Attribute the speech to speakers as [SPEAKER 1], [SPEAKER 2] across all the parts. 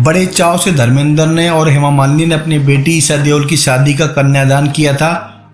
[SPEAKER 1] बड़े चाव से धर्मेंद्र ने और हेमा मालिनी ने अपनी बेटी ईशा देओल की शादी का कन्यादान किया था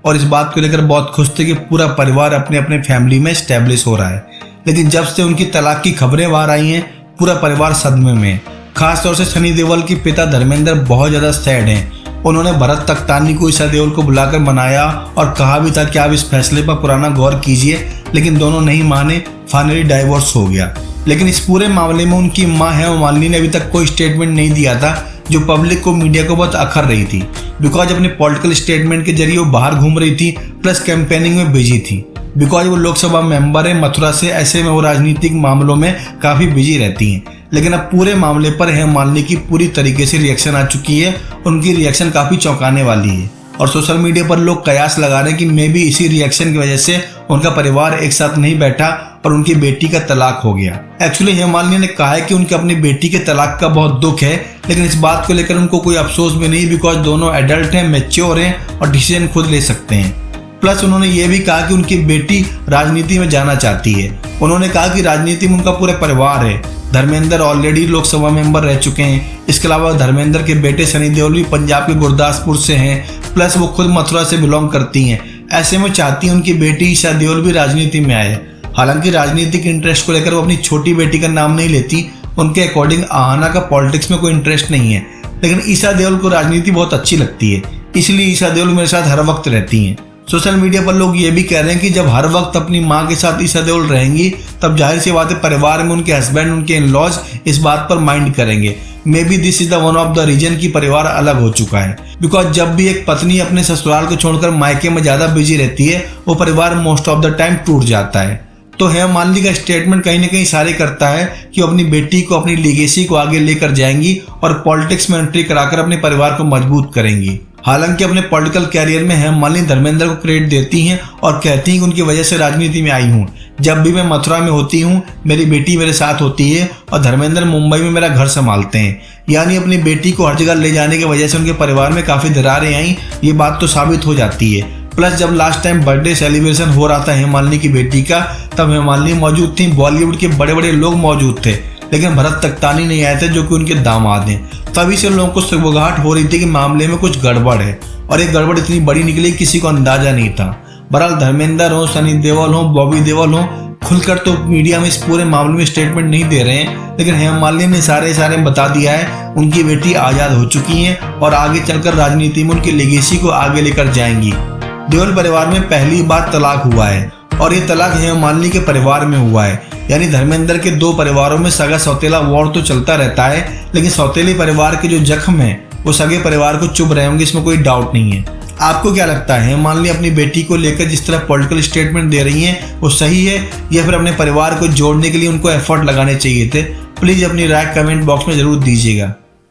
[SPEAKER 1] और इस बात को लेकर बहुत खुश थे कि पूरा परिवार अपने अपने फैमिली में स्टैब्लिश हो रहा है। लेकिन जब से उनकी तलाक की खबरें बाहर आई हैं, पूरा परिवार सदमे में है। खासतौर से सनी देओल के पिता धर्मेंद्र बहुत ज़्यादा सैड हैं। उन्होंने भरत तख्तानी को ईशा देओल को बुलाकर मनाया और कहा भी था कि आप इस फैसले पर पुराना गौर कीजिए, लेकिन दोनों नहीं माने। फाइनली डाइवोर्स हो गया। लेकिन इस पूरे मामले में उनकी मां हेमा मालिनी ने अभी तक कोई स्टेटमेंट नहीं दिया था, जो पब्लिक को मीडिया को बहुत अखर रही थी। बिकॉज अपने पॉलिटिकल स्टेटमेंट के जरिए वो बाहर घूम रही थी, प्लस कैंपेनिंग में बिजी थी। बिकॉज वो लोकसभा मेंबर है मथुरा से, ऐसे में वो राजनीतिक मामलों में काफ़ी बिजी रहती हैं। लेकिन अब पूरे मामले पर हेमा मालिनी की पूरी तरीके से रिएक्शन आ चुकी है। उनकी रिएक्शन काफ़ी चौंकाने वाली है और सोशल मीडिया पर लोग कयास लगा रहे हैं कि मे भी इसी रिएक्शन की वजह से उनका परिवार एक साथ नहीं बैठा और उनकी बेटी का तलाक हो गया। एक्चुअली हेमा मालिनी ने कहा है कि उनके अपनी बेटी के तलाक का बहुत दुख है, लेकिन इस बात को लेकर उनको कोई अफसोस भी नहीं, बिकॉज दोनों एडल्ट हैं, मैच्योर हैं और डिसीजन खुद ले सकते हैं। प्लस उन्होंने ये भी कहा कि उनकी बेटी राजनीति में जाना चाहती है। उन्होंने कहा कि राजनीति में उनका पूरा परिवार है। धर्मेंद्र ऑलरेडी लोकसभा मेंबर रह चुके हैं। इसके अलावा धर्मेंद्र के बेटे सनी देओल भी पंजाब के गुरदासपुर से हैं, प्लस वो खुद मथुरा से बिलोंग करती हैं। ऐसे में चाहती हैं उनकी बेटी ईशा देओल भी राजनीति में आए। हालांकि राजनीतिक इंटरेस्ट को लेकर वो अपनी छोटी बेटी का नाम नहीं लेती। उनके अकॉर्डिंग आहाना का पॉलिटिक्स में कोई इंटरेस्ट नहीं है, लेकिन ईशा देओल को राजनीति बहुत अच्छी लगती है, इसलिए ईशा देओल मेरे साथ हर वक्त रहती हैं। सोशल मीडिया पर लोग ये भी कह रहे हैं कि जब हर वक्त अपनी मां के साथ ईशा देओल रहेंगी, तब जाहिर सी बात है परिवार में उनके हस्बैंड, उनके इन लॉज इस बात पर माइंड करेंगे। Maybe this is the one of the reason कि परिवार अलग हो चुका है। बिकॉज जब भी एक पत्नी अपने ससुराल को छोड़कर मायके में ज्यादा बिजी रहती है, वो परिवार मोस्ट ऑफ द टाइम टूट जाता है। तो हेमा मालिनी का स्टेटमेंट कहीं ना कहीं इशारे करता है कि वो अपनी बेटी को, अपनी लीगेसी को आगे लेकर जाएंगी और पॉलिटिक्स में एंट्री कराकर अपने परिवार को मजबूत करेंगी। हालांकि अपने पॉलिटिकल कैरियर में हेमा मालिनी धर्मेंद्र को क्रेडिट देती हैं और कहती हैं कि उनकी वजह से राजनीति में आई हूँ। जब भी मैं मथुरा में होती हूँ, मेरी बेटी मेरे साथ होती है और धर्मेंद्र मुंबई में मेरा घर संभालते हैं। यानी अपनी बेटी को हर जगह ले जाने की वजह से उनके परिवार में काफ़ी दरारें आई, ये बात तो साबित हो जाती है। प्लस जब लास्ट टाइम बर्थडे सेलिब्रेशन हो रहा था हेमा मालिनी की बेटी का, तब हेमा मालिनी मौजूद थी, बॉलीवुड के बड़े बड़े लोग मौजूद थे, लेकिन भरत तख्तानी नहीं आए थे जो कि उनके दामाद हैं। तभी से लोगों को सुगबुगाहट हो रही थी कि मामले में कुछ गड़बड़ है, और ये गड़बड़ इतनी बड़ी निकली किसी को अंदाजा नहीं था। बहरहाल धर्मेंद्र हो, सनी देओल हो, बॉबी देओल हो, खुलकर तो मीडिया में इस पूरे मामले में स्टेटमेंट नहीं दे रहे हैं, लेकिन हेमा मालिनी ने सारे बता दिया है उनकी बेटी आज़ाद हो चुकी हैं और आगे चलकर राजनीति में उनकी लेगेसी को आगे लेकर जाएंगी। देओल परिवार में पहली बार तलाक हुआ है और ये तलाक हेमा मालिनी के परिवार में हुआ है। यानी धर्मेंद्र के दो परिवारों में सगा सौतेला वॉर तो चलता रहता है, लेकिन सौतेली परिवार के जो जख्म है वो सगे परिवार को चुभ रहे होंगे, इसमें कोई डाउट नहीं है। आपको क्या लगता है, हेमा मालिनी अपनी बेटी को लेकर जिस तरह पॉलिटिकल स्टेटमेंट दे रही हैं वो सही है, या फिर अपने परिवार को जोड़ने के लिए उनको एफर्ट लगाने चाहिए थे? प्लीज़ अपनी राय कमेंट बॉक्स में ज़रूर दीजिएगा।